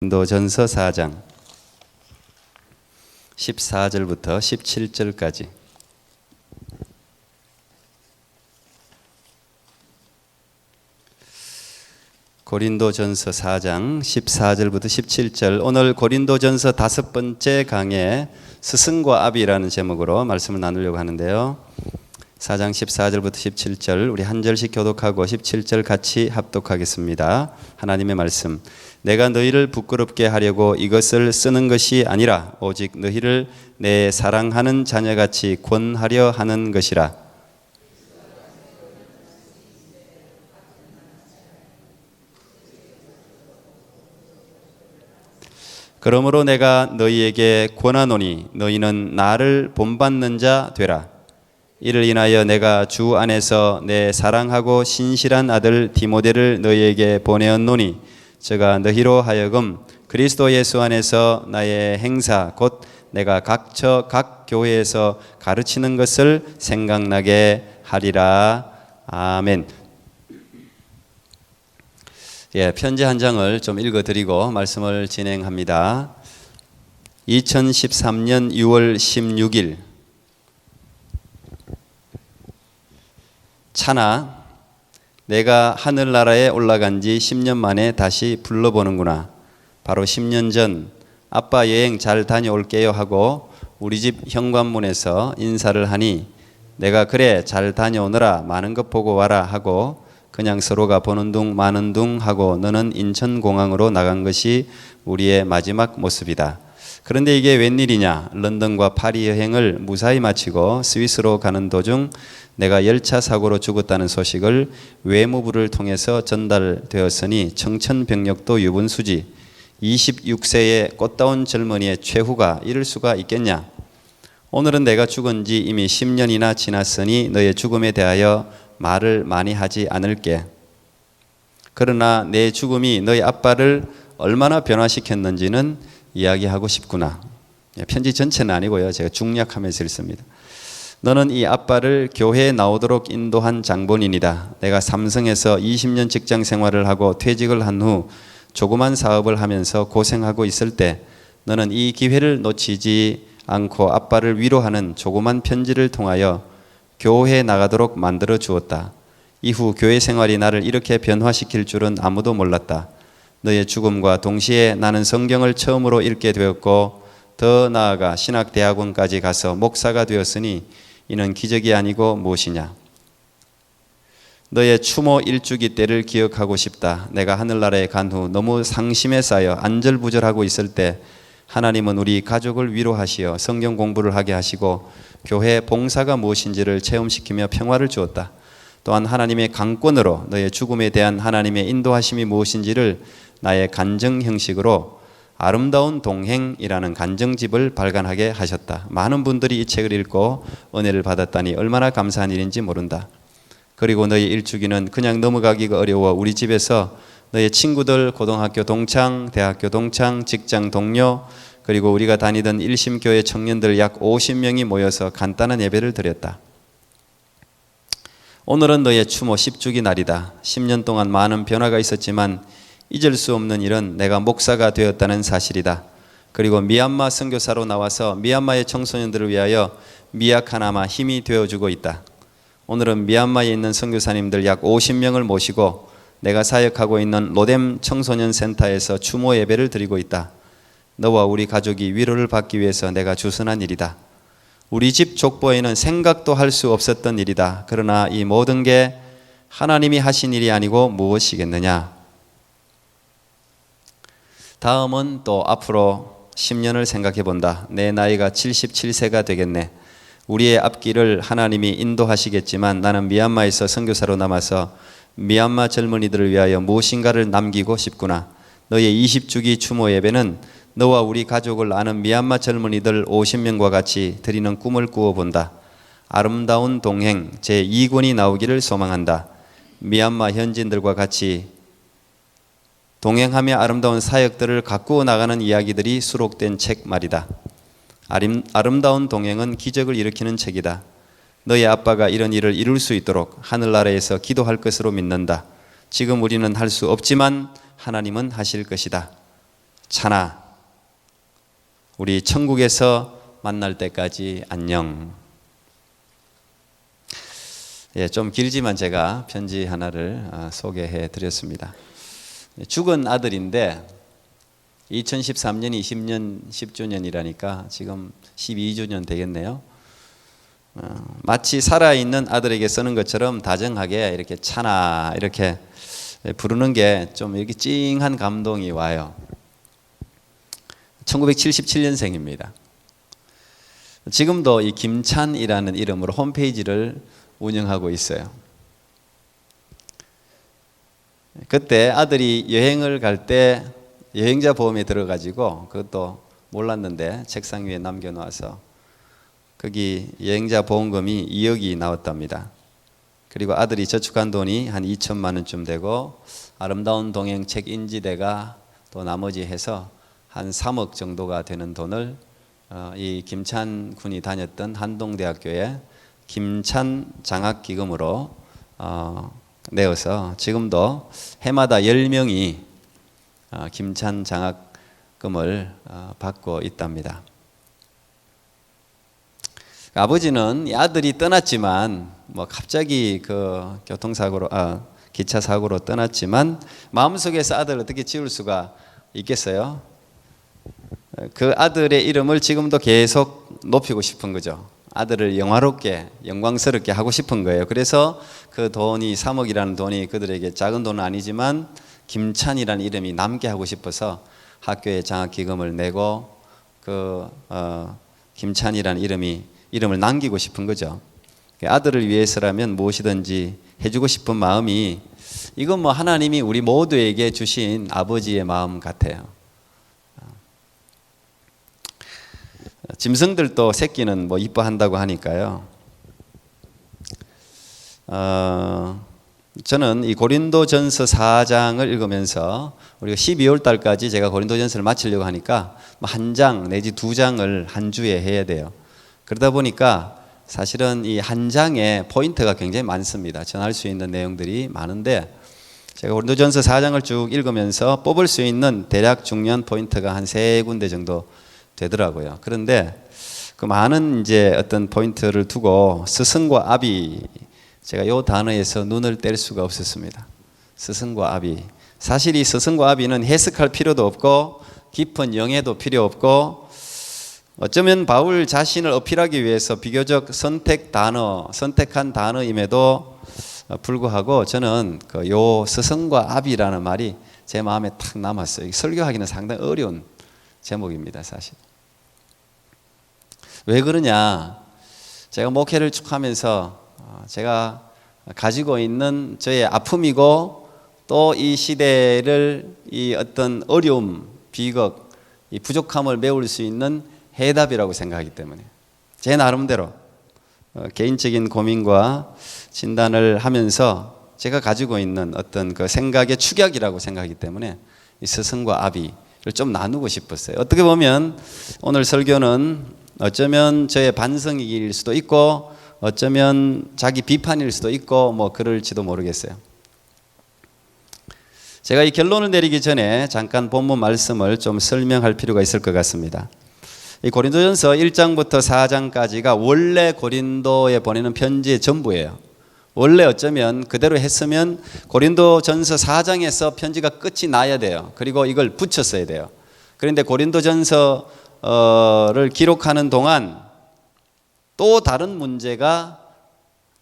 고린도전서 4장 14절부터 17절까지. 고린도전서 4장 14절부터 17절. 오늘 고린도전서 5번째 강의 스승과 아비라는 제목으로 말씀을 나누려고 하는데요. 4장 14절부터 17절 우리 한 절씩 교독하고 17절 같이 합독하겠습니다. 하나님의 말씀. 내가 너희를 부끄럽게 하려고 이것을 쓰는 것이 아니라 오직 너희를 내 사랑하는 자녀같이 권하려 하는 것이라. 그러므로 내가 너희에게 권하노니 너희는 나를 본받는 자 되라. 이를 인하여 내가 주 안에서 내 사랑하고 신실한 아들 디모데를 너희에게 보내었노니 저가 너희로 하여금 그리스도 예수 안에서 나의 행사 곧 내가 각처 각 교회에서 가르치는 것을 생각나게 하리라. 아멘. 편지 한 장을 좀 읽어드리고 말씀을 진행합니다. 2013년 6월 16일 차나 내가 하늘나라에 올라간 지 10년 만에 다시 불러보는구나. 바로 10년 전 아빠 여행 잘 다녀올게요 하고 우리 집 현관문에서 인사를 하니 내가 그래 잘 다녀오느라 많은 것 보고 와라 하고 그냥 서로가 보는 둥 마는 둥 하고 너는 인천공항으로 나간 것이 우리의 마지막 모습이다. 그런데 이게 웬일이냐. 런던과 파리 여행을 무사히 마치고 스위스로 가는 도중 내가 열차 사고로 죽었다는 소식을 외무부를 통해서 전달되었으니 청천벽력도 유분수지 26세의 꽃다운 젊은이의 최후가 이럴 수가 있겠냐. 오늘은 내가 죽은 지 이미 10년이나 지났으니 너의 죽음에 대하여 말을 많이 하지 않을게. 그러나 내 죽음이 너희 아빠를 얼마나 변화시켰는지는 이야기하고 싶구나. 편지 전체는 아니고요. 제가 중략하면서 읽습니다. 너는 이 아빠를 교회에 나오도록 인도한 장본인이다. 내가 삼성에서 20년 직장 생활을 하고 퇴직을 한 후 조그만 사업을 하면서 고생하고 있을 때 너는 이 기회를 놓치지 않고 아빠를 위로하는 조그만 편지를 통하여 교회에 나가도록 만들어 주었다. 이후 교회 생활이 나를 이렇게 변화시킬 줄은 아무도 몰랐다. 너의 죽음과 동시에 나는 성경을 처음으로 읽게 되었고 더 나아가 신학대학원까지 가서 목사가 되었으니 이는 기적이 아니고 무엇이냐. 너의 추모 일주기 때를 기억하고 싶다. 내가 하늘나라에 간 후 너무 상심에 쌓여 안절부절하고 있을 때 하나님은 우리 가족을 위로하시어 성경 공부를 하게 하시고 교회 봉사가 무엇인지를 체험시키며 평화를 주었다. 또한 하나님의 강권으로 너의 죽음에 대한 하나님의 인도하심이 무엇인지를 나의 간증 형식으로 아름다운 동행이라는 간증집을 발간하게 하셨다. 많은 분들이 이 책을 읽고 은혜를 받았다니 얼마나 감사한 일인지 모른다. 그리고 너의 일주기는 그냥 넘어가기가 어려워 우리 집에서 너의 친구들, 고등학교 동창, 대학교 동창, 직장 동료, 그리고 우리가 다니던 일심교회 청년들 약 50명이 모여서 간단한 예배를 드렸다. 오늘은 너의 추모 10주기 날이다. 10년 동안 많은 변화가 있었지만 잊을 수 없는 일은 내가 목사가 되었다는 사실이다. 그리고 미얀마 선교사로 나와서 미얀마의 청소년들을 위하여 미약하나마 힘이 되어주고 있다. 오늘은 미얀마에 있는 선교사님들 약 50명을 모시고 내가 사역하고 있는 로뎀 청소년 센터에서 추모 예배를 드리고 있다. 너와 우리 가족이 위로를 받기 위해서 내가 주선한 일이다. 우리 집 족보에는 생각도 할 수 없었던 일이다. 그러나 이 모든 게 하나님이 하신 일이 아니고 무엇이겠느냐. 다음은 또 앞으로 10년을 생각해 본다. 내 나이가 77세가 되겠네. 우리의 앞길을 하나님이 인도하시겠지만 나는 미얀마에서 선교사로 남아서 미얀마 젊은이들을 위하여 무엇인가를 남기고 싶구나. 너의 20주기 추모 예배는 너와 우리 가족을 아는 미얀마 젊은이들 50명과 같이 드리는 꿈을 꾸어본다. 아름다운 동행 제2권이 나오기를 소망한다. 미얀마 현지인들과 같이 동행하며 아름다운 사역들을 가꾸어 나가는 이야기들이 수록된 책 말이다. 아름다운 동행은 기적을 일으키는 책이다. 너의 아빠가 이런 일을 이룰 수 있도록 하늘나라에서 기도할 것으로 믿는다. 지금 우리는 할 수 없지만 하나님은 하실 것이다. 차나 우리 천국에서 만날 때까지 안녕. 예, 좀 길지만 제가 편지 하나를 소개해 드렸습니다. 죽은 아들인데 2013년이 20년 10주년이라니까 지금 12주년 되겠네요. 마치 살아있는 아들에게 쓰는 것처럼 다정하게 이렇게 차나 이렇게 부르는 게 좀 이렇게 찡한 감동이 와요. 1977년생입니다. 지금도 이 김찬이라는 이름으로 홈페이지를 운영하고 있어요. 그때 아들이 여행을 갈 때 여행자 보험에 들어가지고 그것도 몰랐는데 책상 위에 남겨놓아서 거기 여행자 보험금이 2억이 나왔답니다. 그리고 아들이 저축한 돈이 한 2천만 원쯤 되고 아름다운 동행 책 인지대가 또 나머지 해서 한 3억 정도가 되는 돈을 이 김찬 군이 다녔던 한동대학교에 김찬 장학기금으로 내어서 지금도 해마다 10명이 김찬 장학금을 받고 있답니다. 아버지는 이 아들이 떠났지만 뭐 갑자기 그 교통사고로 기차 사고로 떠났지만 마음속에서 아들을 어떻게 지울 수가 있겠어요? 그 아들의 이름을 지금도 계속 높이고 싶은 거죠. 아들을 영화롭게 영광스럽게 하고 싶은 거예요. 그래서 그 돈이 3억이라는 돈이 그들에게 작은 돈은 아니지만 김찬이라는 이름이 남게 하고 싶어서 학교에 장학기금을 내고 김찬이라는 이름을 남기고 싶은 거죠. 아들을 위해서라면 무엇이든지 해주고 싶은 마음이 이건 뭐 하나님이 우리 모두에게 주신 아버지의 마음 같아요. 짐승들도 새끼는 뭐 이뻐한다고 하니까요. 저는 이 고린도전서 4장을 읽으면서 우리가 12월 달까지 제가 고린도전서를 마치려고 하니까 한 장 내지 두 장을 한 주에 해야 돼요. 그러다 보니까 사실은 이 한 장에 포인트가 굉장히 많습니다. 전할 수 있는 내용들이 많은데 제가 고린도전서 4장을 쭉 읽으면서 뽑을 수 있는 대략 중요한 포인트가 한 3군데 정도 되더라고요. 그런데 그 많은 이제 어떤 포인트를 두고 스승과 아비, 제가 이 단어에서 눈을 뗄 수가 없었습니다. 스승과 아비. 사실 이 스승과 아비는 해석할 필요도 없고 깊은 영해도 필요 없고 어쩌면 바울 자신을 어필하기 위해서 비교적 선택한 단어임에도 불구하고 저는 요 스승과 아비라는 말이 제 마음에 탁 남았어요. 설교하기는 상당히 어려운 제목입니다, 사실. 왜 그러냐? 제가 목회를 쭉 하면서 제가 가지고 있는 저의 아픔이고 또 이 시대를 이 어떤 어려움, 비극, 이 부족함을 메울 수 있는 해답이라고 생각하기 때문에 제 나름대로 개인적인 고민과 진단을 하면서 제가 가지고 있는 어떤 그 생각의 축약이라고 생각하기 때문에 이 스승과 아비를 좀 나누고 싶었어요. 어떻게 보면 오늘 설교는 어쩌면 저의 반성일 수도 있고 어쩌면 자기 비판일 수도 있고 뭐 그럴지도 모르겠어요. 제가 이 결론을 내리기 전에 잠깐 본문 말씀을 좀 설명할 필요가 있을 것 같습니다. 이 고린도전서 1장부터 4장까지가 원래 고린도에 보내는 편지의 전부예요. 원래 어쩌면 그대로 했으면 고린도전서 4장에서 편지가 끝이 나야 돼요. 그리고 이걸 붙였어야 돼요. 그런데 고린도전서를 기록하는 동안 또 다른 문제가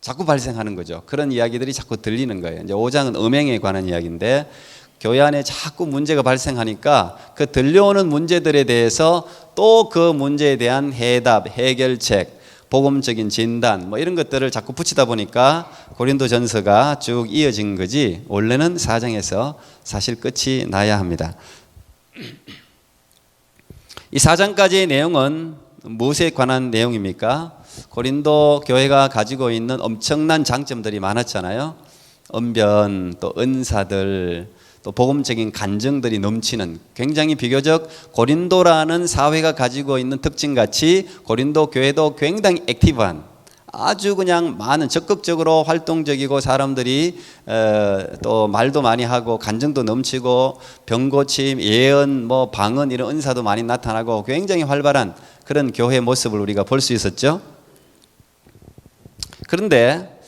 자꾸 발생하는 거죠. 그런 이야기들이 자꾸 들리는 거예요. 이제 5장은 음행에 관한 이야기인데 교회 안에 자꾸 문제가 발생하니까 그 들려오는 문제들에 대해서 또 그 문제에 대한 해답, 해결책, 복음적인 진단 뭐 이런 것들을 자꾸 붙이다 보니까 고린도전서가 쭉 이어진 거지 원래는 4장에서 사실 끝이 나야 합니다. 이 4장까지의 내용은 무엇에 관한 내용입니까? 고린도 교회가 가지고 있는 엄청난 장점들이 많았잖아요. 언변, 또 은사들, 또 복음적인 간증들이 넘치는 굉장히 비교적 고린도라는 사회가 가지고 있는 특징같이 고린도 교회도 굉장히 액티브한 아주 그냥 많은 적극적으로 활동적이고 사람들이 또 말도 많이 하고 간증도 넘치고 병고침, 예언, 뭐 방언 이런 은사도 많이 나타나고 굉장히 활발한 그런 교회 모습을 우리가 볼 수 있었죠. 그런데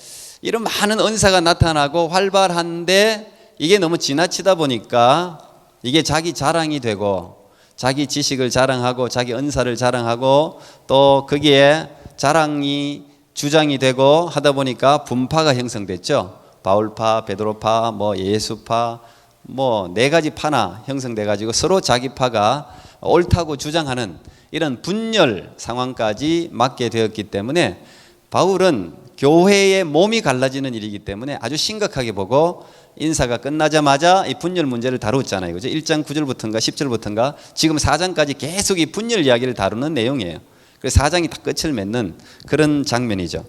이런 많은 은사가 나타나고 활발한데 이게 너무 지나치다 보니까 이게 자기 자랑이 되고 자기 지식을 자랑하고 자기 은사를 자랑하고 또 거기에 자랑이 주장이 되고 하다 보니까 분파가 형성됐죠. 바울파, 베드로파, 뭐 예수파, 뭐 네 가지 파나 형성돼 가지고 서로 자기 파가 옳다고 주장하는 이런 분열 상황까지 맞게 되었기 때문에 바울은 교회의 몸이 갈라지는 일이기 때문에 아주 심각하게 보고 인사가 끝나자마자 이 분열 문제를 다루었잖아요. 그죠? 1장 9절부터인가 10절부터인가 지금 4장까지 계속 이 분열 이야기를 다루는 내용이에요. 그래서 4장이 다 끝을 맺는 그런 장면이죠.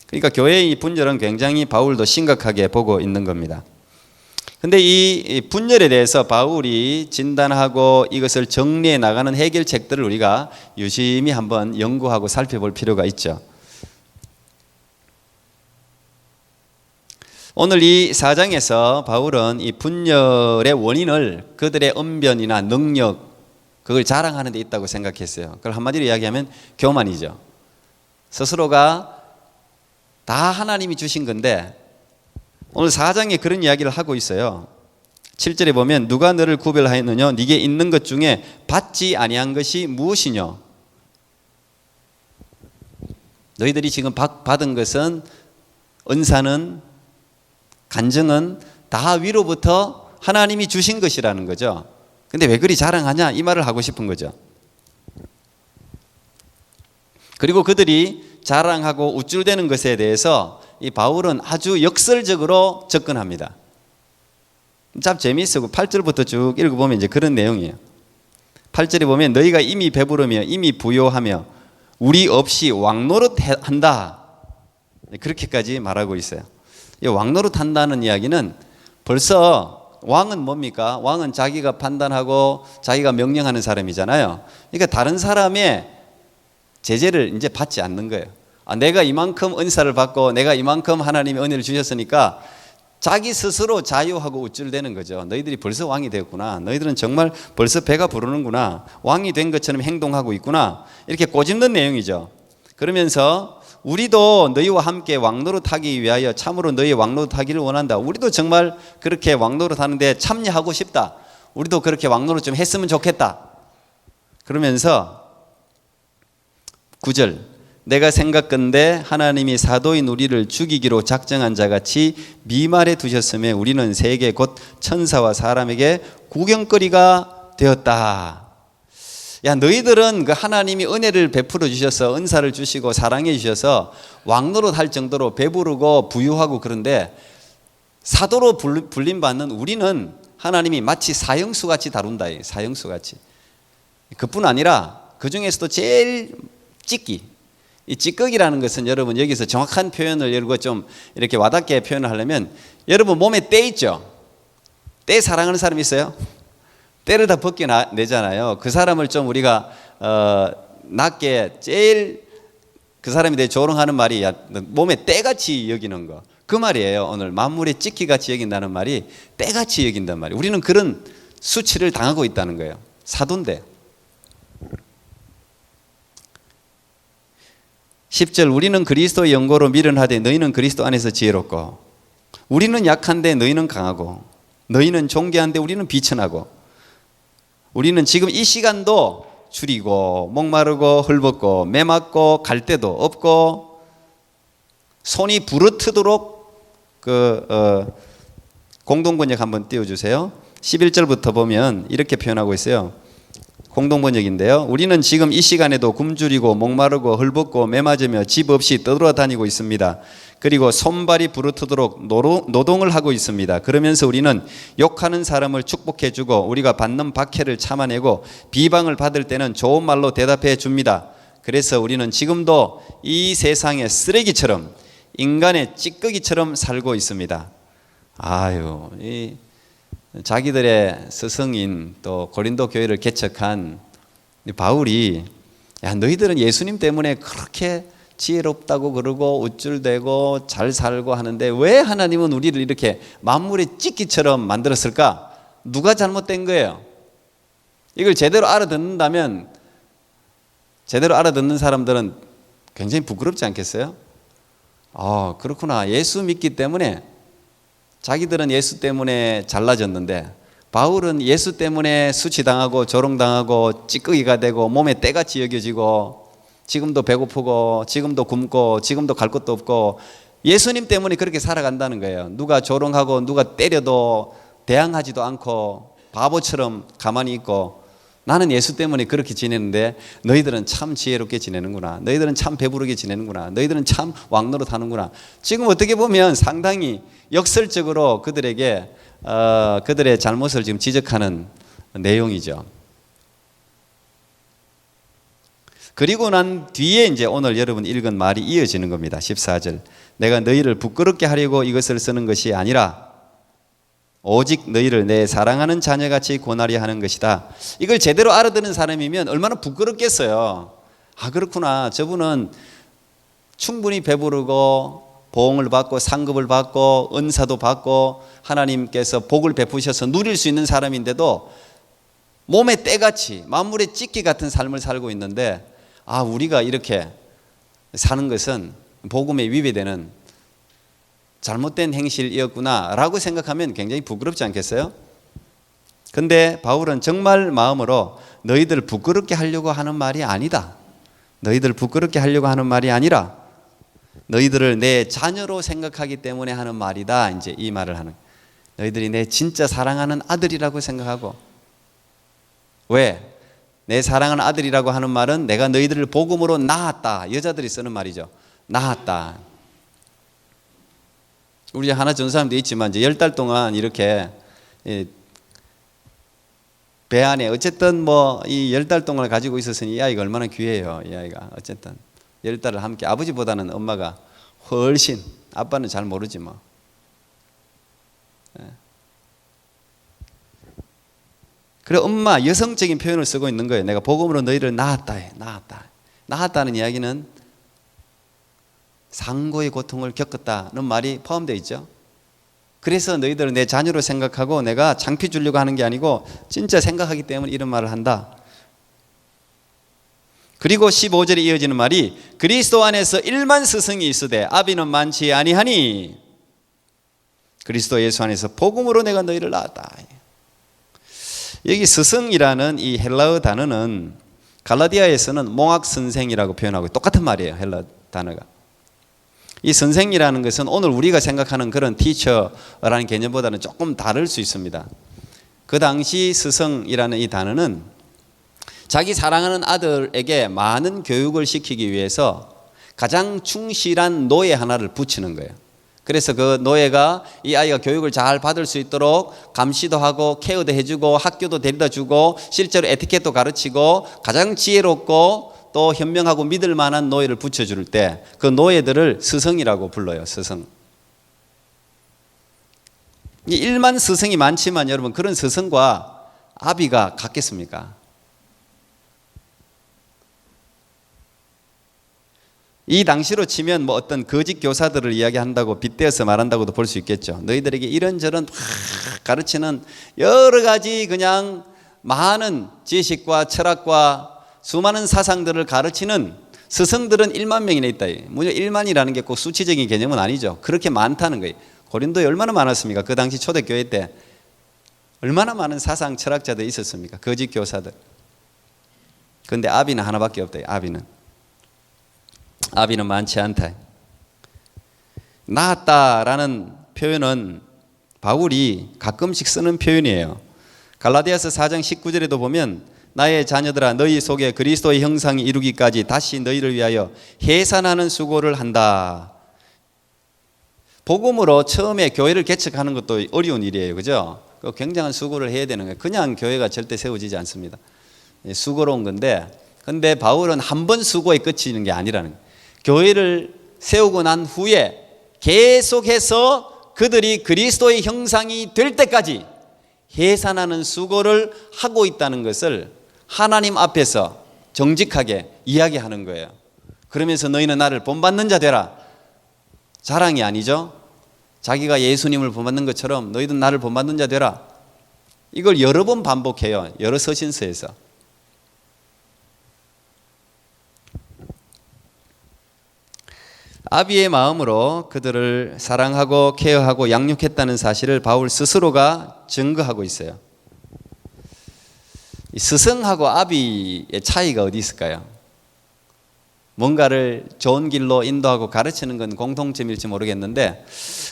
그러니까 교회의 이 분열은 굉장히 바울도 심각하게 보고 있는 겁니다. 근데 이 분열에 대해서 바울이 진단하고 이것을 정리해 나가는 해결책들을 우리가 유심히 한번 연구하고 살펴볼 필요가 있죠. 오늘 이 4장에서 바울은 이 분열의 원인을 그들의 언변이나 능력 그걸 자랑하는 데 있다고 생각했어요. 그걸 한마디로 이야기하면 교만이죠. 스스로가 다 하나님이 주신 건데 오늘 4장에 그런 이야기를 하고 있어요. 7절에 보면 누가 너를 구별하였느냐 네게 있는 것 중에 받지 아니한 것이 무엇이냐. 너희들이 지금 받은 것은 은사는 간증은 다 위로부터 하나님이 주신 것이라는 거죠. 근데 왜 그리 자랑하냐 이 말을 하고 싶은 거죠. 그리고 그들이 자랑하고 우쭐대는 것에 대해서 이 바울은 아주 역설적으로 접근합니다. 참 재미있고 8절부터 쭉 읽어보면 이제 그런 내용이에요. 8절에 보면 너희가 이미 배부르며 이미 부요하며 우리 없이 왕노릇한다 그렇게까지 말하고 있어요. 이 왕노릇 한다는 이야기는 벌써 왕은 뭡니까? 왕은 자기가 판단하고 자기가 명령하는 사람이잖아요. 그러니까 다른 사람의 제재를 이제 받지 않는 거예요. 내가 이만큼 은사를 받고 내가 이만큼 하나님의 은혜를 주셨으니까 자기 스스로 자유하고 우쭐대는 거죠. 너희들이 벌써 왕이 되었구나. 너희들은 정말 벌써 배가 부르는구나. 왕이 된 것처럼 행동하고 있구나. 이렇게 꼬집는 내용이죠. 그러면서 우리도 너희와 함께 왕노릇하기 위하여 참으로 너희 왕노릇하기를 원한다. 우리도 정말 그렇게 왕노릇하는데 참여하고 싶다. 우리도 그렇게 왕노릇 좀 했으면 좋겠다. 그러면서 9절 내가 생각건대 하나님이 사도인 우리를 죽이기로 작정한 자같이 미말해 두셨음에 우리는 세계 곧 천사와 사람에게 구경거리가 되었다. 야 너희들은 그 하나님이 은혜를 베풀어 주셔서 은사를 주시고 사랑해 주셔서 왕노릇 할 정도로 배부르고 부유하고 그런데 사도로 불림받는 우리는 하나님이 마치 사형수같이 다룬다. 사형수같이. 그뿐 아니라 그 중에서도 제일 이 찌꺼기라는 것은 여러분 여기서 정확한 표현을 여러분 좀 이렇게 와닿게 표현을 하려면 여러분 몸에 때 있죠. 때 사랑하는 사람 있어요? 때를 다 벗겨내잖아요. 그 사람을 좀 우리가 낮게 제일 그 사람에 대해 조롱하는 말이 몸에 때같이 여기는 거. 그 말이에요. 오늘 만물의 찌꺼기같이 여긴다는 말이 때같이 여긴단 말이에요. 우리는 그런 수치를 당하고 있다는 거예요. 사도인데. 10절 우리는 그리스도의 영고로 미련하되 너희는 그리스도 안에서 지혜롭고 우리는 약한데 너희는 강하고 너희는 존귀한데 우리는 비천하고 우리는 지금 이 시간도 줄이고 목마르고 헐벗고 매맞고 갈 데도 없고 손이 부르트도록 공동번역 한번 띄워주세요. 11절부터 보면 이렇게 표현하고 있어요. 공동번역인데요. 우리는 지금 이 시간에도 굶주리고 목마르고 헐벗고 매맞으며 집 없이 떠돌아다니고 있습니다. 그리고 손발이 부르트도록 노동을 하고 있습니다. 그러면서 우리는 욕하는 사람을 축복해주고 우리가 받는 박해를 참아내고 비방을 받을 때는 좋은 말로 대답해 줍니다. 그래서 우리는 지금도 이 세상의 쓰레기처럼 인간의 찌꺼기처럼 살고 있습니다. 아유, 자기들의 스승인 또 고린도 교회를 개척한 바울이 야 너희들은 예수님 때문에 그렇게 지혜롭다고 그러고 우쭐대고 잘 살고 하는데 왜 하나님은 우리를 이렇게 만물의 찢기처럼 만들었을까? 누가 잘못된 거예요? 이걸 제대로 알아듣는다면, 제대로 알아듣는 사람들은 굉장히 부끄럽지 않겠어요? 그렇구나. 예수 믿기 때문에, 자기들은 예수 때문에 잘나졌는데 바울은 예수 때문에 수치당하고 조롱당하고 찌꺼기가 되고 몸에 때같이 여겨지고 지금도 배고프고 지금도 굶고 지금도 갈 곳도 없고 예수님 때문에 그렇게 살아간다는 거예요. 누가 조롱하고 누가 때려도 대항하지도 않고 바보처럼 가만히 있고, 나는 예수 때문에 그렇게 지내는데 너희들은 참 지혜롭게 지내는구나. 너희들은 참 배부르게 지내는구나. 너희들은 참 왕노릇 하는구나. 지금 어떻게 보면 상당히 역설적으로 그들에게 그들의 잘못을 지금 지적하는 내용이죠. 그리고 난 뒤에 이제 오늘 여러분 읽은 말이 이어지는 겁니다. 14절. 내가 너희를 부끄럽게 하려고 이것을 쓰는 것이 아니라 오직 너희를 내 사랑하는 자녀같이 권하려 하는 것이다. 이걸 제대로 알아듣는 사람이면 얼마나 부끄럽겠어요. 그렇구나. 저분은 충분히 배부르고 보응을 받고 상급을 받고 은사도 받고 하나님께서 복을 베푸셔서 누릴 수 있는 사람인데도 몸에 때같이 만물의 찢기 같은 삶을 살고 있는데, 우리가 이렇게 사는 것은 복음에 위배되는 잘못된 행실이었구나 라고 생각하면 굉장히 부끄럽지 않겠어요? 근데 바울은 정말 마음으로 너희들 부끄럽게 하려고 하는 말이 아니다. 너희들 부끄럽게 하려고 하는 말이 아니라 너희들을 내 자녀로 생각하기 때문에 하는 말이다. 이제 이 말을 하는, 너희들이 내 진짜 사랑하는 아들이라고 생각하고. 왜? 내 사랑하는 아들이라고 하는 말은 내가 너희들을 복음으로 낳았다. 여자들이 쓰는 말이죠. 낳았다. 우리 하나 전사님도 있지만 이제 10달 동안 이렇게 배 안에 어쨌든 이 10달 동안을 가지고 있었으니 이 아이가 얼마나 귀해요. 이 아이가 어쨌든 10달을 함께, 아버지보다는 엄마가 훨씬, 아빠는 잘 모르지 뭐. 그래, 엄마 여성적인 표현을 쓰고 있는 거예요. 내가 복음으로 너희를 낳았다 해. 낳았다는 이야기는 상고의 고통을 겪었다는 말이 포함되어 있죠. 그래서 너희들을 내 자녀로 생각하고 내가 장피 주려고 하는 게 아니고 진짜 생각하기 때문에 이런 말을 한다. 그리고 15절에 이어지는 말이 그리스도 안에서 1만 스승이 있으되 아비는 많지 아니하니 그리스도 예수 안에서 복음으로 내가 너희를 낳았다. 여기 스승이라는 이 헬라어 단어는 갈라디아에서는 몽학 선생이라고 표현하고 똑같은 말이에요. 헬라어 단어가. 이 선생이라는 것은 오늘 우리가 생각하는 그런 티처라는 개념보다는 조금 다를 수 있습니다. 그 당시 스승이라는 이 단어는 자기 사랑하는 아들에게 많은 교육을 시키기 위해서 가장 충실한 노예 하나를 붙이는 거예요. 그래서 그 노예가 이 아이가 교육을 잘 받을 수 있도록 감시도 하고 케어도 해주고 학교도 데려다 주고 실제로 에티켓도 가르치고 가장 지혜롭고 또 현명하고 믿을 만한 노예를 붙여줄 때 그 노예들을 스승이라고 불러요. 스승. 이 1만 스승이 많지만 여러분, 그런 스승과 아비가 같겠습니까? 이 당시로 치면 어떤 거짓 교사들을 이야기한다고 빗대어서 말한다고도 볼 수 있겠죠. 너희들에게 이런저런 가르치는 여러 가지 그냥 많은 지식과 철학과 수많은 사상들을 가르치는 스승들은 1만 명이나 있다. 물론 1만이라는 게 꼭 수치적인 개념은 아니죠. 그렇게 많다는 거예요. 고린도에 얼마나 많았습니까? 그 당시 초대교회 때 얼마나 많은 사상 철학자들이 있었습니까? 거짓 교사들. 그런데 아비는 하나밖에 없다. 아비는 많지 않다. 낳았다라는 표현은 바울이 가끔씩 쓰는 표현이에요. 갈라디아서 4장 19절에도 보면 나의 자녀들아 너희 속에 그리스도의 형상이 이루기까지 다시 너희를 위하여 해산하는 수고를 한다. 복음으로 처음에 교회를 개척하는 것도 어려운 일이에요. 그죠? 굉장한 수고를 해야 되는 거예요. 그냥 교회가 절대 세워지지 않습니다. 수고로운 건데, 근데 바울은 한 번 수고에 그치는 게 아니라는 거예요. 교회를 세우고 난 후에 계속해서 그들이 그리스도의 형상이 될 때까지 해산하는 수고를 하고 있다는 것을 하나님 앞에서 정직하게 이야기하는 거예요. 그러면서 너희는 나를 본받는 자 되라. 자랑이 아니죠. 자기가 예수님을 본받는 것처럼 너희도 나를 본받는 자 되라. 이걸 여러 번 반복해요. 여러 서신서에서. 아비의 마음으로 그들을 사랑하고 케어하고 양육했다는 사실을 바울 스스로가 증거하고 있어요. 이 스승하고 아비의 차이가 어디 있을까요? 뭔가를 좋은 길로 인도하고 가르치는 건 공통점일지 모르겠는데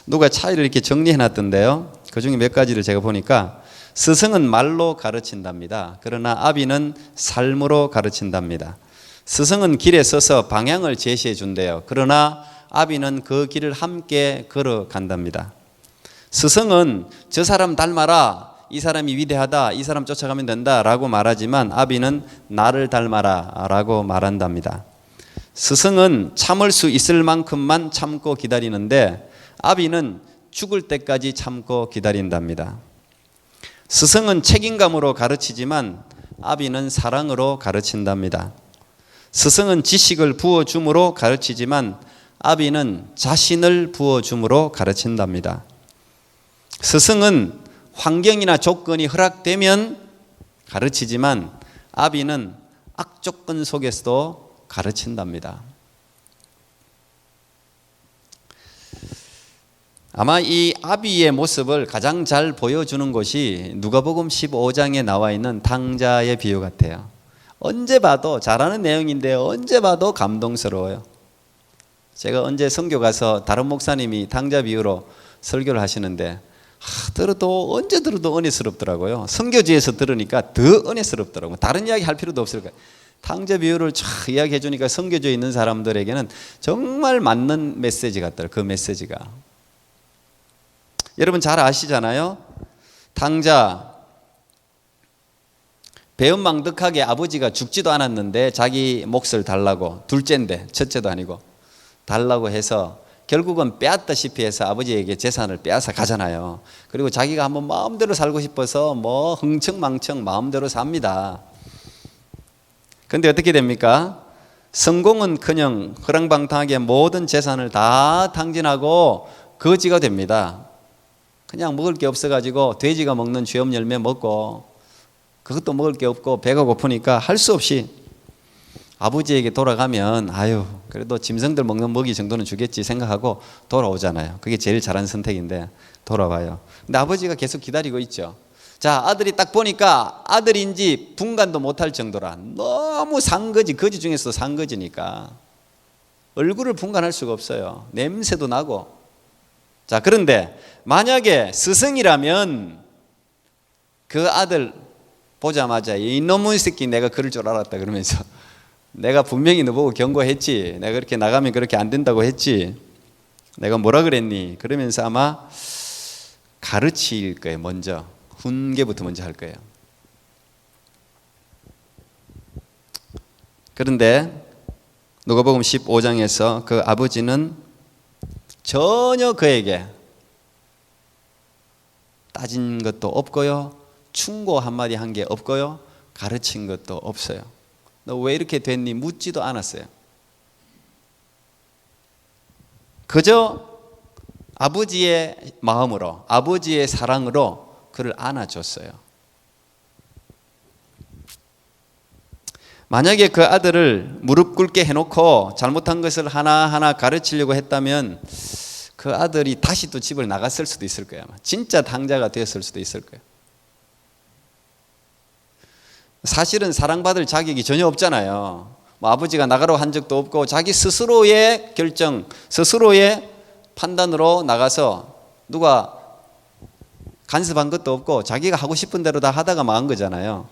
누가 차이를 이렇게 정리해 놨던데요. 그 중에 몇 가지를 제가 보니까 스승은 말로 가르친답니다. 그러나 아비는 삶으로 가르친답니다. 스승은 길에 서서 방향을 제시해 준대요. 그러나 아비는 그 길을 함께 걸어간답니다. 스승은 저 사람 닮아라, 이 사람이 위대하다, 이 사람 쫓아가면 된다 라고 말하지만 아비는 나를 닮아라 라고 말한답니다. 스승은 참을 수 있을 만큼만 참고 기다리는데 아비는 죽을 때까지 참고 기다린답니다. 스승은 책임감으로 가르치지만 아비는 사랑으로 가르친답니다. 스승은 지식을 부어줌으로 가르치지만 아비는 자신을 부어줌으로 가르친답니다. 스승은 환경이나 조건이 허락되면 가르치지만 아비는 악조건 속에서도 가르친답니다. 아마 이 아비의 모습을 가장 잘 보여주는 것이 누가복음 15장에 나와 있는 탕자의 비유 같아요. 언제 봐도 잘하는 내용인데 언제 봐도 감동스러워요. 제가 언제 선교 가서 다른 목사님이 탕자 비유로 설교를 하시는데 들어도 언제 들어도 은혜스럽더라고요. 선교지에서 들으니까 더 은혜스럽더라고요. 다른 이야기 할 필요도 없을 거예요. 탕자 비유를 쫙 이야기해 주니까 선교지에 있는 사람들에게는 정말 맞는 메시지 같더라고요. 그 메시지가. 여러분 잘 아시잖아요. 탕자 배은망덕하게 아버지가 죽지도 않았는데 자기 몫을 달라고, 둘째인데 첫째도 아니고 달라고 해서 결국은 빼앗다시피 해서 아버지에게 재산을 빼앗아 가잖아요. 그리고 자기가 한번 마음대로 살고 싶어서 뭐 흥청망청 마음대로 삽니다. 근데 어떻게 됩니까? 성공은커녕 허랑방탕하게 모든 재산을 다 탕진하고 거지가 됩니다. 그냥 먹을 게 없어가지고 돼지가 먹는 쥐엄 열매 먹고 그것도 먹을 게 없고 배가 고프니까 할 수 없이 아버지에게 돌아가면 아유 그래도 짐승들 먹는 먹이 정도는 주겠지 생각하고 돌아오잖아요. 그게 제일 잘한 선택인데 돌아와요. 근데 아버지가 계속 기다리고 있죠. 자, 아들이 딱 보니까 아들인지 분간도 못할 정도라 너무 상거지, 거지 중에서 상거지니까 얼굴을 분간할 수가 없어요. 냄새도 나고. 자, 그런데 만약에 스승이라면 그 아들 보자마자 이놈의 새끼 내가 그럴 줄 알았다 그러면서 내가 분명히 너보고 경고했지, 내가 그렇게 나가면 그렇게 안 된다고 했지, 내가 뭐라 그랬니? 그러면서 아마 가르칠 거예요. 먼저 훈계부터 먼저 할 거예요. 그런데 누가복음 15장에서 그 아버지는 전혀 그에게 따진 것도 없고요, 충고 한마디 한 게 없고요, 가르친 것도 없어요. 너 왜 이렇게 됐니? 묻지도 않았어요. 그저 아버지의 마음으로, 아버지의 사랑으로 그를 안아줬어요. 만약에 그 아들을 무릎 꿇게 해놓고 잘못한 것을 하나하나 가르치려고 했다면 그 아들이 다시 또 집을 나갔을 수도 있을 거예요. 진짜 당자가 되었을 수도 있을 거예요. 사실은 사랑받을 자격이 전혀 없잖아요. 뭐 아버지가 나가라고 한 적도 없고 자기 스스로의 결정, 스스로의 판단으로 나가서 누가 간섭한 것도 없고 자기가 하고 싶은 대로 다 하다가 망한 거잖아요.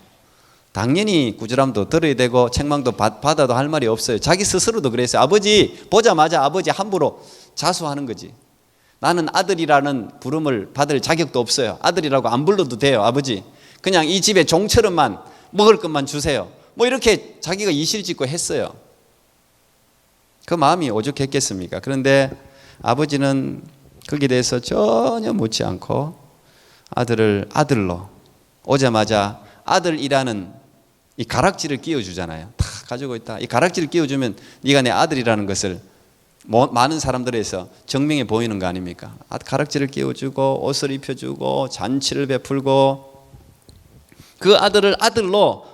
당연히 꾸지람도 들어야 되고 책망도 받아도 할 말이 없어요. 자기 스스로도 그랬어요. 아버지 보자마자 아버지 함부로 자수하는 거지. 나는 아들이라는 부름을 받을 자격도 없어요. 아들이라고 안 불러도 돼요. 아버지 그냥 이 집의 종처럼만 먹을 것만 주세요. 뭐 이렇게 자기가 이실직고 했어요. 그 마음이 오죽했겠습니까? 그런데 아버지는 거기에 대해서 전혀 묻지 않고 아들을 아들로 오자마자 아들이라는 이 가락지를 끼워주잖아요. 다 가지고 있다. 이 가락지를 끼워주면 네가 내 아들이라는 것을 많은 사람들에서 증명해 보이는 거 아닙니까? 가락지를 끼워주고 옷을 입혀주고 잔치를 베풀고 그 아들을 아들로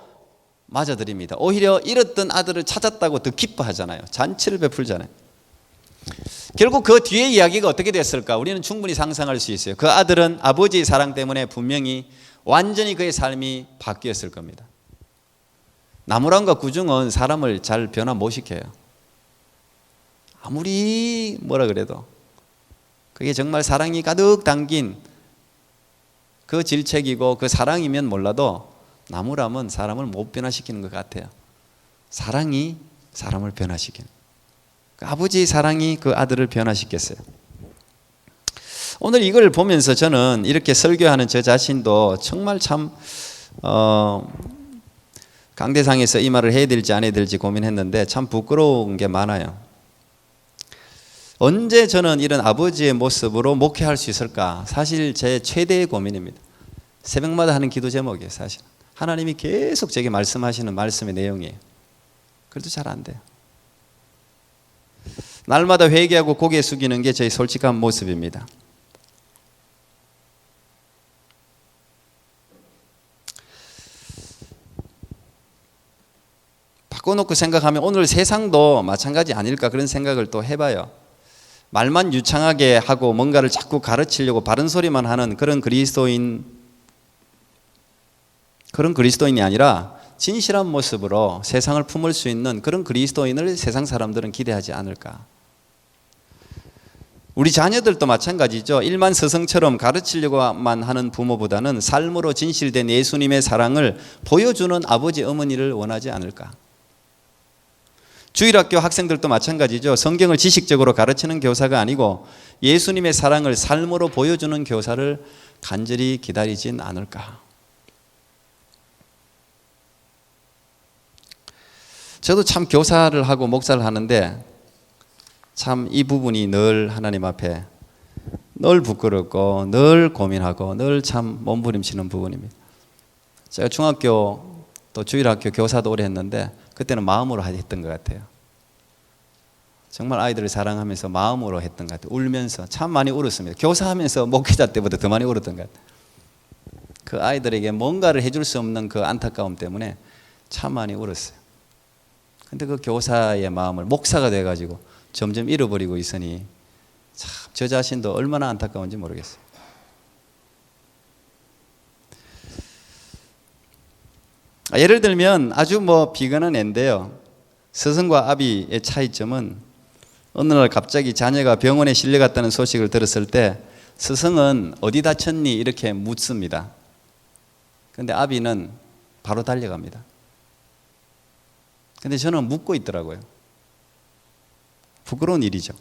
맞아들입니다. 오히려 잃었던 아들을 찾았다고 더 기뻐하잖아요. 잔치를 베풀잖아요. 결국 그 뒤에 이야기가 어떻게 됐을까? 우리는 충분히 상상할 수 있어요. 그 아들은 아버지의 사랑 때문에 분명히 완전히 그의 삶이 바뀌었을 겁니다. 나무란과 구중은 사람을 잘 변화 못 시켜요. 아무리 뭐라 그래도 그게 정말 사랑이 가득 담긴 그 질책이고 그 사랑이면 몰라도 나무람은 사람을 못 변화시키는 것 같아요. 사랑이 사람을 변화시키는. 그 아버지의 사랑이 그 아들을 변화시켰어요. 오늘 이걸 보면서 저는 이렇게 설교하는 저 자신도 정말 참 강대상에서 이 말을 해야 될지 안 해야 될지 고민했는데 참 부끄러운 게 많아요. 언제 저는 이런 아버지의 모습으로 목회할 수 있을까? 사실 제 최대의 고민입니다. 새벽마다 하는 기도 제목이에요. 사실 하나님이 계속 제게 말씀하시는 말씀의 내용이에요. 그래도 잘 안 돼요. 날마다 회개하고 고개 숙이는 게 저의 솔직한 모습입니다. 바꿔놓고 생각하면 오늘 세상도 마찬가지 아닐까 그런 생각을 또 해봐요. 말만 유창하게 하고 뭔가를 자꾸 가르치려고 바른 소리만 하는 그런 그리스도인이 아니라 진실한 모습으로 세상을 품을 수 있는 그런 그리스도인을 세상 사람들은 기대하지 않을까. 우리 자녀들도 마찬가지죠. 일만 스승처럼 가르치려고만 하는 부모보다는 삶으로 진실된 예수님의 사랑을 보여주는 아버지 어머니를 원하지 않을까. 주일학교 학생들도 마찬가지죠. 성경을 지식적으로 가르치는 교사가 아니고 예수님의 사랑을 삶으로 보여주는 교사를 간절히 기다리진 않을까. 저도 참 교사를 하고 목사를 하는데 참 이 부분이 늘 하나님 앞에 늘 부끄럽고 늘 고민하고 늘 참 몸부림치는 부분입니다. 제가 중학교 또 주일학교 교사도 오래 했는데 그때는 마음으로 했던 것 같아요. 정말 아이들을 사랑하면서 마음으로 했던 것 같아요. 울면서 참 많이 울었습니다. 교사하면서 목회자 때보다 더 많이 울었던 것 같아요. 그 아이들에게 뭔가를 해줄 수 없는 그 안타까움 때문에 참 많이 울었어요. 근데 그 교사의 마음을 목사가 돼가지고 점점 잃어버리고 있으니 참 저 자신도 얼마나 안타까운지 모르겠어요. 예를 들면 아주 비근한 애인데요. 스승과 아비의 차이점은 어느 날 갑자기 자녀가 병원에 실려갔다는 소식을 들었을 때 스승은 어디 다쳤니? 이렇게 묻습니다. 그런데 아비는 바로 달려갑니다. 근데 저는 묻고 있더라고요. 부끄러운 일이죠.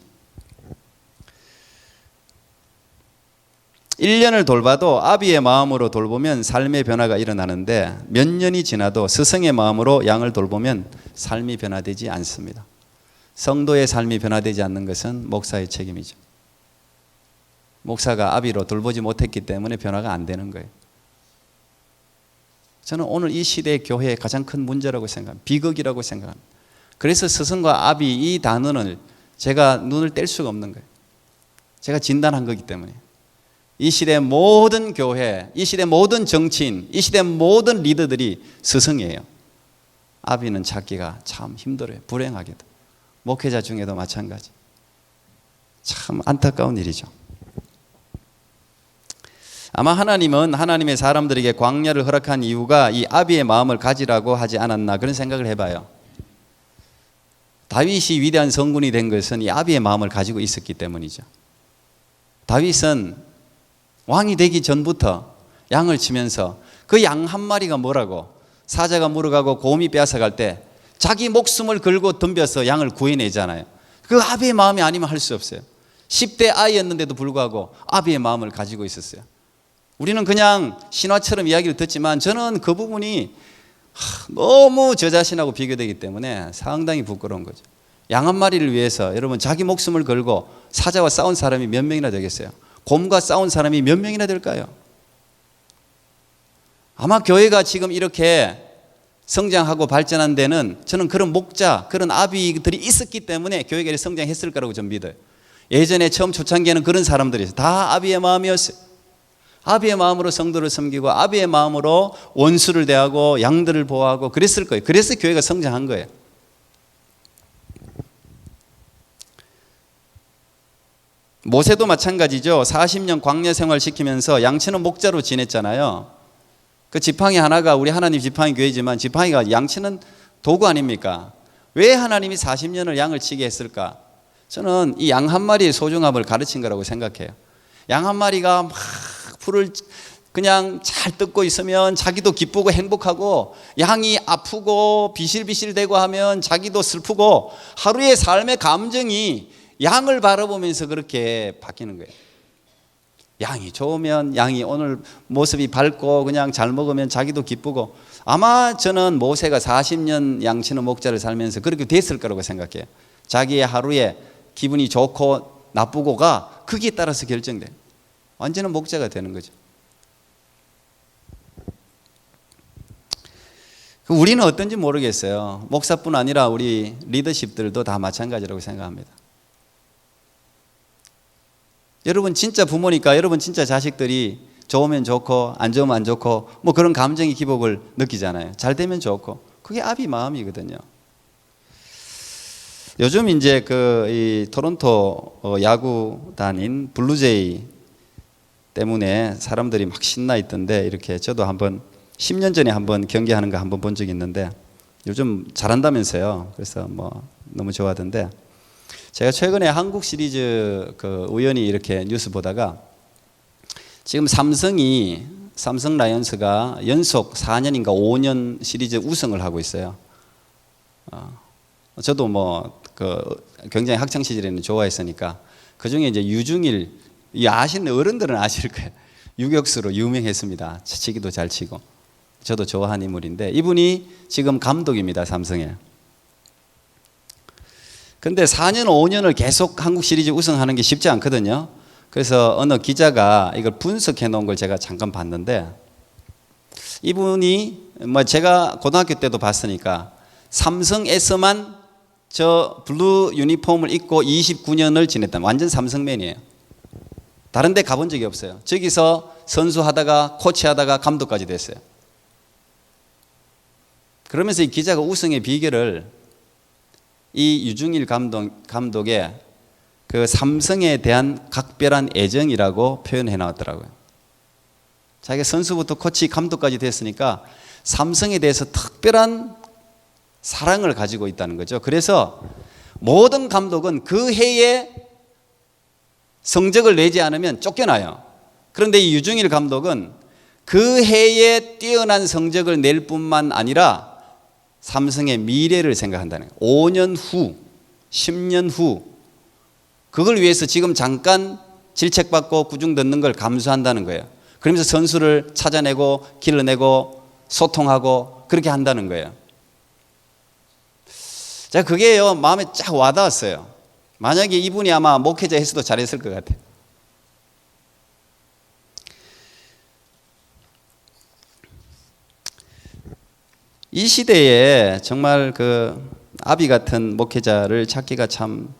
1년을 돌봐도 아비의 마음으로 돌보면 삶의 변화가 일어나는데 몇 년이 지나도 스승의 마음으로 양을 돌보면 삶이 변화되지 않습니다. 성도의 삶이 변화되지 않는 것은 목사의 책임이죠. 목사가 아비로 돌보지 못했기 때문에 변화가 안 되는 거예요. 저는 오늘 이 시대의 교회의 가장 큰 문제라고 생각합니다. 비극이라고 생각합니다. 그래서 스승과 아비 이 단어를 제가 눈을 뗄 수가 없는 거예요. 제가 진단한 거기 때문에. 이 시대의 모든 교회, 이 시대의 모든 정치인, 이 시대의 모든 리더들이 스승이에요. 아비는 찾기가 참 힘들어요. 불행하게도. 목회자 중에도 마찬가지. 참 안타까운 일이죠. 아마 하나님은 하나님의 사람들에게 광야를 허락한 이유가 이 아비의 마음을 가지라고 하지 않았나 그런 생각을 해봐요. 다윗이 위대한 성군이 된 것은 이 아비의 마음을 가지고 있었기 때문이죠. 다윗은 왕이 되기 전부터 양을 치면서 그 양 한 마리가 뭐라고 사자가 물어가고 곰이 빼앗아갈 때 자기 목숨을 걸고 덤벼서 양을 구해내잖아요. 그 아비의 마음이 아니면 할 수 없어요. 10대 아이였는데도 불구하고 아비의 마음을 가지고 있었어요. 우리는 그냥 신화처럼 이야기를 듣지만 저는 그 부분이 너무 저 자신하고 비교되기 때문에 상당히 부끄러운 거죠. 양 한 마리를 위해서 여러분 자기 목숨을 걸고 사자와 싸운 사람이 몇 명이나 되겠어요? 곰과 싸운 사람이 몇 명이나 될까요? 아마 교회가 지금 이렇게 성장하고 발전한 데는 저는 그런 목자, 그런 아비들이 있었기 때문에 교회가 성장했을 거라고 저는 믿어요. 예전에 처음 초창기에는 그런 사람들이 있어요. 다 아비의 마음이었어요. 아비의 마음으로 성도를 섬기고 아비의 마음으로 원수를 대하고 양들을 보호하고 그랬을 거예요. 그래서 교회가 성장한 거예요. 모세도 마찬가지죠. 40년 광야 생활 시키면서 양치는 목자로 지냈잖아요. 그 지팡이 하나가 우리 하나님 지팡이 교회지만 지팡이가 양치는 도구 아닙니까? 왜 하나님이 40년을 양을 치게 했을까? 저는 이 양 한 마리의 소중함을 가르친 거라고 생각해요. 양 한 마리가 막 풀을 그냥 잘 뜯고 있으면 자기도 기쁘고 행복하고, 양이 아프고 비실비실대고 하면 자기도 슬프고, 하루의 삶의 감정이 양을 바라보면서 그렇게 바뀌는 거예요. 양이 좋으면, 양이 오늘 모습이 밝고 그냥 잘 먹으면 자기도 기쁘고, 아마 저는 모세가 40년 양치는 목자를 살면서 그렇게 됐을 거라고 생각해요. 자기의 하루에 기분이 좋고 나쁘고가 거기에 따라서 결정돼요. 완전한 목자가 되는 거죠. 우리는 어떤지 모르겠어요. 목사뿐 아니라 우리 리더십들도 다 마찬가지라고 생각합니다. 여러분 진짜 부모니까 여러분 진짜 자식들이 좋으면 좋고 안 좋으면 안 좋고 뭐 그런 감정의 기복을 느끼잖아요. 잘 되면 좋고, 그게 아비 마음이거든요. 요즘 이제 이 토론토 야구단인 블루제이 때문에 사람들이 막 신나 있던데, 이렇게 저도 한번 10년 전에 한번 경기하는 거 한번 본 적이 있는데 요즘 잘한다면서요. 그래서 뭐 너무 좋아하던데, 제가 최근에 한국 시리즈 우연히 이렇게 뉴스 보다가 지금 삼성 라이온스가 연속 4년인가 5년 시리즈 우승을 하고 있어요. 저도 굉장히 학창 시절에는 좋아했으니까, 그 중에 이제 유중일, 아시는 어른들은 아실 거예요. 유격수로 유명했습니다. 치기도 잘 치고. 저도 좋아하는 인물인데, 이분이 지금 감독입니다, 삼성에. 근데 4년, 5년을 계속 한국 시리즈 우승하는 게 쉽지 않거든요. 그래서 어느 기자가 이걸 분석해 놓은 걸 제가 잠깐 봤는데, 이분이 제가 고등학교 때도 봤으니까 삼성에서만 저 블루 유니폼을 입고 29년을 지냈다. 완전 삼성맨이에요. 다른 데 가본 적이 없어요. 저기서 선수하다가 코치하다가 감독까지 됐어요. 그러면서 이 기자가 우승의 비결을 이 유중일 감독의 그 삼성에 대한 각별한 애정이라고 표현해 나왔더라고요. 자기가 선수부터 코치, 감독까지 됐으니까 삼성에 대해서 특별한 사랑을 가지고 있다는 거죠. 그래서 모든 감독은 그 해에 성적을 내지 않으면 쫓겨나요. 그런데 이 유중일 감독은 그 해에 뛰어난 성적을 낼 뿐만 아니라 삼성의 미래를 생각한다는 거예요. 5년 후, 10년 후, 그걸 위해서 지금 잠깐 질책받고 구중 듣는 걸 감수한다는 거예요. 그러면서 선수를 찾아내고 길러내고 소통하고 그렇게 한다는 거예요. 제가 그게요, 마음에 쫙 와닿았어요. 만약에 이분이 아마 목회자 했어도 잘했을 것 같아요. 이 시대에 정말 아비 같은 목회자를 찾기가 참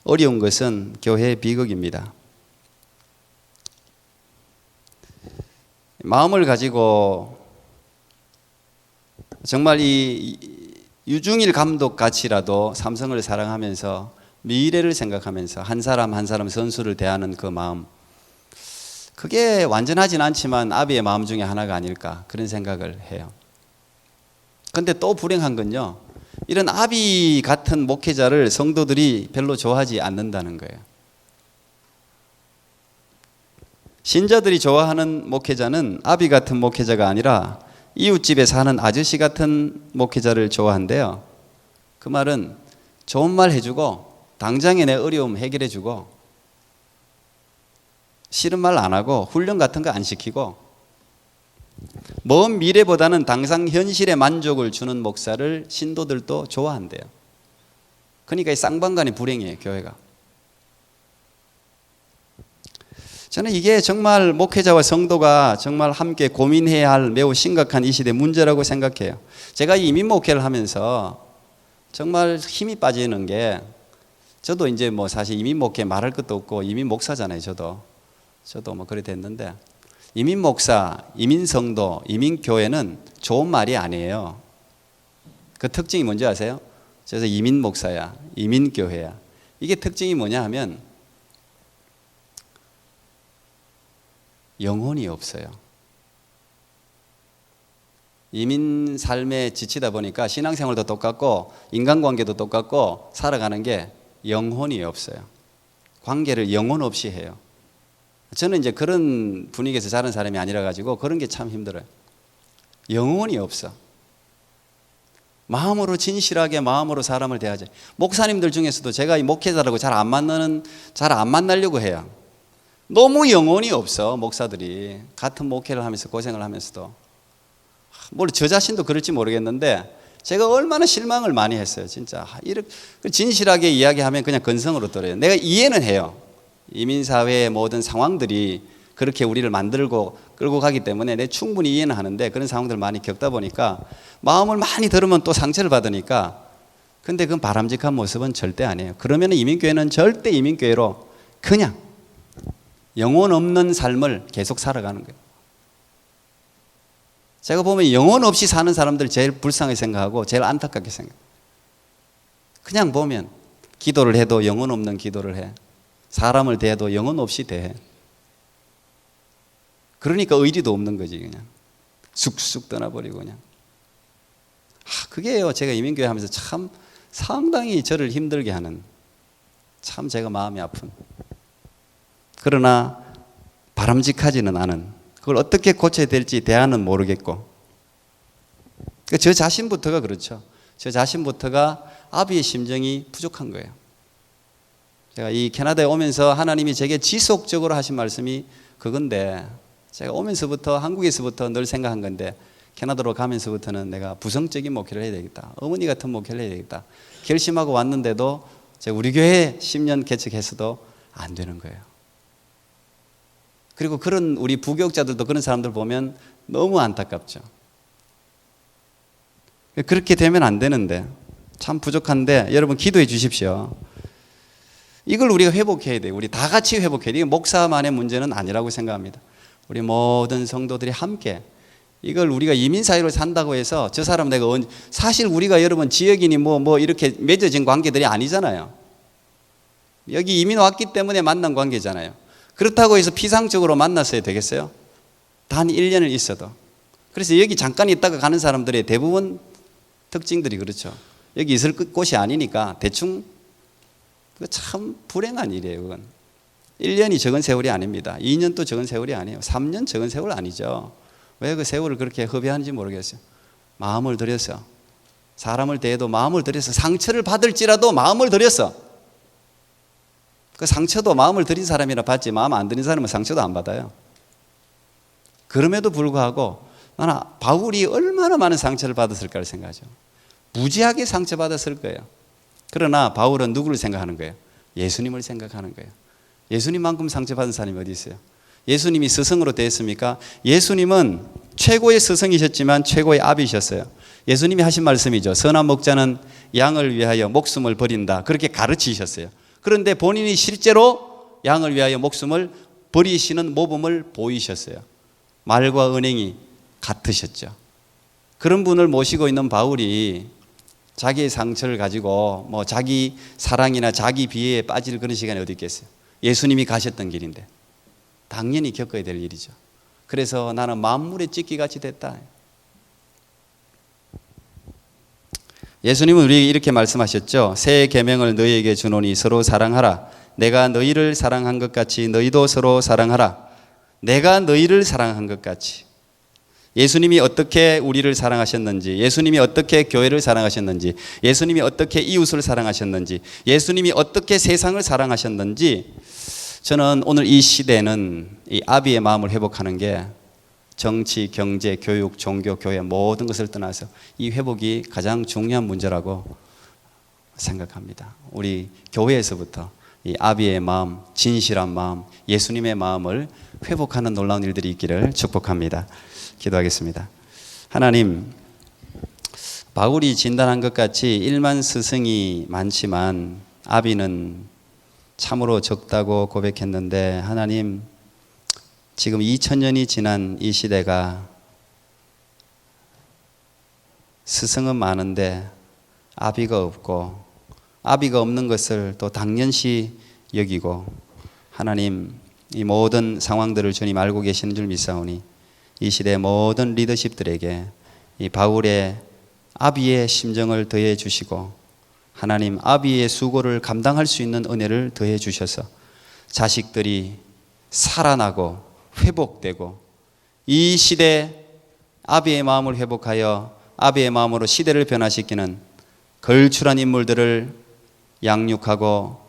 어려운 것은 교회의 비극입니다. 마음을 가지고 정말 이 유중일 감독 같이라도 삼성을 사랑하면서 미래를 생각하면서 한 사람 한 사람 선수를 대하는 그 마음, 그게 완전하진 않지만 아비의 마음 중에 하나가 아닐까, 그런 생각을 해요. 근데 또 불행한 건요, 이런 아비 같은 목회자를 성도들이 별로 좋아하지 않는다는 거예요. 신자들이 좋아하는 목회자는 아비 같은 목회자가 아니라 이웃집에 사는 아저씨 같은 목회자를 좋아한대요. 그 말은 좋은 말 해주고 당장에 내 어려움 해결해주고 싫은 말 안 하고 훈련 같은 거 안 시키고 먼 미래보다는 당장 현실에 만족을 주는 목사를 신도들도 좋아한대요. 그러니까 이 쌍방간의 불행이에요, 교회가. 저는 이게 정말 목회자와 성도가 정말 함께 고민해야 할 매우 심각한 이 시대 문제라고 생각해요. 제가 이민 목회를 하면서 정말 힘이 빠지는 게, 저도 이제 뭐 사실 이민 목회 말할 것도 없고 이민 목사잖아요. 저도 뭐 그래 됐는데, 이민 목사, 이민 성도, 이민 교회는 좋은 말이 아니에요. 그 특징이 뭔지 아세요? 그래서 이민 목사야, 이민 교회야. 이게 특징이 뭐냐 하면 영혼이 없어요. 이민 삶에 지치다 보니까 신앙생활도 똑같고 인간관계도 똑같고 살아가는 게 영혼이 없어요. 관계를 영혼 없이 해요. 저는 이제 그런 분위기에서 자란 사람이 아니라 가지고 그런 게 참 힘들어요. 영혼이 없어. 마음으로 진실하게 마음으로 사람을 대하지. 목사님들 중에서도 제가 이 목회자라고 잘 안 만나려고 해요. 너무 영혼이 없어. 목사들이 같은 목회를 하면서 고생을 하면서도, 물론 저 자신도 그럴지 모르겠는데 제가 얼마나 실망을 많이 했어요. 진짜 이렇게 진실하게 이야기하면 그냥 건성으로 들어요. 내가 이해는 해요. 이민사회의 모든 상황들이 그렇게 우리를 만들고 끌고 가기 때문에 내 충분히 이해는 하는데, 그런 상황들을 많이 겪다 보니까 마음을 많이 들으면 또 상처를 받으니까, 근데 그건 바람직한 모습은 절대 아니에요. 그러면 이민교회는 절대 이민교회로 그냥 영혼 없는 삶을 계속 살아가는 거예요. 제가 보면 영혼 없이 사는 사람들 제일 불쌍하게 생각하고 제일 안타깝게 생각해요. 그냥 보면 기도를 해도 영혼 없는 기도를 해. 사람을 대해도 영혼 없이 대해. 그러니까 의리도 없는 거지. 그냥 쑥쑥 떠나버리고 그냥. 그게요, 제가 이민교회 하면서 참 상당히 저를 힘들게 하는, 참 제가 마음이 아픈, 그러나 바람직하지는 않은, 그걸 어떻게 고쳐야 될지 대안은 모르겠고, 저 자신부터가 그렇죠. 저 자신부터가 아비의 심정이 부족한 거예요. 제가 이 캐나다에 오면서 하나님이 제게 지속적으로 하신 말씀이 그건데, 제가 오면서부터 한국에서부터 늘 생각한 건데, 캐나다로 가면서부터는 내가 부성적인 목회를 해야 되겠다, 어머니 같은 목회를 해야 되겠다 결심하고 왔는데도 제가 우리 교회 10년 개척해서도 안 되는 거예요. 그리고 그런 우리 부교육자들도 그런 사람들 보면 너무 안타깝죠. 그렇게 되면 안 되는데, 참 부족한데 여러분 기도해 주십시오. 이걸 우리가 회복해야 돼요. 우리 다 같이 회복해야 돼요. 이게 목사만의 문제는 아니라고 생각합니다. 우리 모든 성도들이 함께, 이걸 우리가 이민사회로 산다고 해서 저 사람 내가 사실 우리가 여러분 지역인이 뭐 이렇게 맺어진 관계들이 아니잖아요. 여기 이민 왔기 때문에 만난 관계잖아요. 그렇다고 해서 피상적으로 만났어야 되겠어요? 단 1년을 있어도. 그래서 여기 잠깐 있다가 가는 사람들의 대부분 특징들이 그렇죠. 여기 있을 곳이 아니니까 대충, 참 불행한 일이에요. 그건 1년이 적은 세월이 아닙니다. 2년도 적은 세월이 아니에요. 3년 적은 세월 아니죠. 왜 그 세월을 그렇게 허비하는지 모르겠어요. 마음을 들여서, 사람을 대해도 마음을 들여서, 상처를 받을지라도 마음을 들여서, 그 상처도 마음을 들인 사람이라 받지, 마음 안 들인 사람은 상처도 안 받아요. 그럼에도 불구하고 나는 바울이 얼마나 많은 상처를 받았을까를 생각하죠. 무지하게 상처받았을 거예요. 그러나 바울은 누구를 생각하는 거예요? 예수님을 생각하는 거예요. 예수님만큼 상처받은 사람이 어디 있어요? 예수님이 스승으로 되었습니까? 예수님은 최고의 스승이셨지만 최고의 아비셨어요. 예수님이 하신 말씀이죠. 선한 목자는 양을 위하여 목숨을 버린다, 그렇게 가르치셨어요. 그런데 본인이 실제로 양을 위하여 목숨을 버리시는 모범을 보이셨어요. 말과 은행이 같으셨죠. 그런 분을 모시고 있는 바울이 자기의 상처를 가지고 뭐 자기 사랑이나 자기 비애에 빠질 그런 시간이 어디 있겠어요? 예수님이 가셨던 길인데 당연히 겪어야 될 일이죠. 그래서 나는 만물의 찢기같이 됐다. 예수님은 우리에게 이렇게 말씀하셨죠. 새 계명을 너희에게 주노니 서로 사랑하라. 내가 너희를 사랑한 것 같이 너희도 서로 사랑하라. 내가 너희를 사랑한 것 같이. 예수님이 어떻게 우리를 사랑하셨는지, 예수님이 어떻게 교회를 사랑하셨는지, 예수님이 어떻게 이웃을 사랑하셨는지, 예수님이 어떻게 세상을 사랑하셨는지, 저는 오늘 이 시대는 이 아비의 마음을 회복하는 게 정치, 경제, 교육, 종교, 교회 모든 것을 떠나서 이 회복이 가장 중요한 문제라고 생각합니다. 우리 교회에서부터 이 아비의 마음, 진실한 마음, 예수님의 마음을 회복하는 놀라운 일들이 있기를 축복합니다. 기도하겠습니다. 하나님, 바울이 진단한 것 같이 일만 스승이 많지만 아비는 참으로 적다고 고백했는데, 하나님, 지금 2000년이 지난 이 시대가 스승은 많은데 아비가 없고, 아비가 없는 것을 또 당연시 여기고, 하나님, 이 모든 상황들을 주님 알고 계시는 줄 믿사오니 이 시대의 모든 리더십들에게 이 바울의 아비의 심정을 더해 주시고, 하나님, 아비의 수고를 감당할 수 있는 은혜를 더해 주셔서 자식들이 살아나고 회복되고, 이 시대 아비의 마음을 회복하여 아비의 마음으로 시대를 변화시키는 걸출한 인물들을 양육하고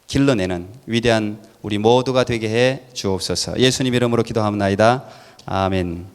길러내는 위대한 우리 모두가 되게 해 주옵소서. 예수님 이름으로 기도합나이다. 아멘.